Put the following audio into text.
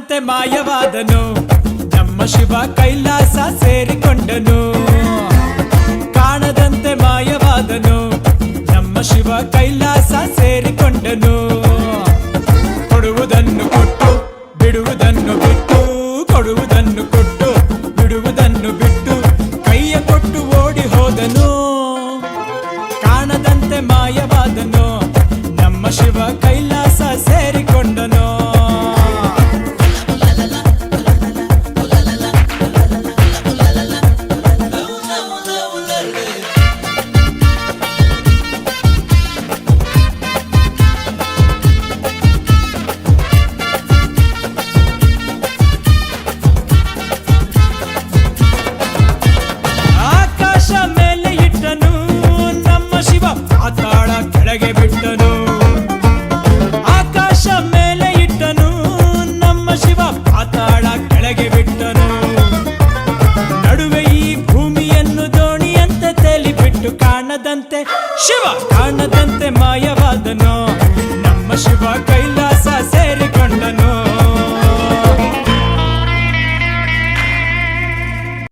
ಕಾಣದಂತೆ ಮಾಯವಾದನು ನಮ್ಮ ಶಿವ ಕೈಲಾಸ ಸೇರಿಕೊಂಡನು ಕಾಣದಂತೆ ಮಾಯವಾದನು ನಮ್ಮ ಶಿವ ಕೈಲಾಸ ಸೇರಿಕೊಂಡನು ಕೊಡುವುದನ್ನು ಕೊಟ್ಟು ಬಿಡುವುದನ್ನು ಬಿಟ್ಟು ಕೊಡುವುದನ್ನು ಕೊಟ್ಟು ಬಿಡುವುದನ್ನು ಬಿಟ್ಟು ಕೈಯ ಕೊಟ್ಟು ಓಡಿ ಹೋದನು ಕಾಣದಂತೆ ಮಾಯವಾದನು ನಮ್ಮ ಶಿವ ಕೈಲಾಸ ಸೇರಿಕೊಂಡನು ಆಕಾಶ ಮೇಲೆ ಇಟ್ಟನು ನಮ್ಮ ಶಿವ ಪಾತಾಳ ಕೆಳಗೆ ಬಿಟ್ಟನು ಆಕಾಶ ಮೇಲೆ ಇಟ್ಟನು ನಮ್ಮ ಶಿವ ಪಾತಾಳ ಕೆಳಗೆ ಬಿಟ್ಟನು ನಡುವೆ ಈ ಭೂಮಿಯನ್ನು ದೋಣಿಯಂತೆ ತೇಲಿಬಿಟ್ಟು ಕಾಣದಂತೆ ಶಿವ ಕಾಣದಂತೆ ಮಾಯವಾದನು ನಮ್ಮ ಶಿವ ಕೈಲಾಸ ಸೇರಿಕೊಂಡನು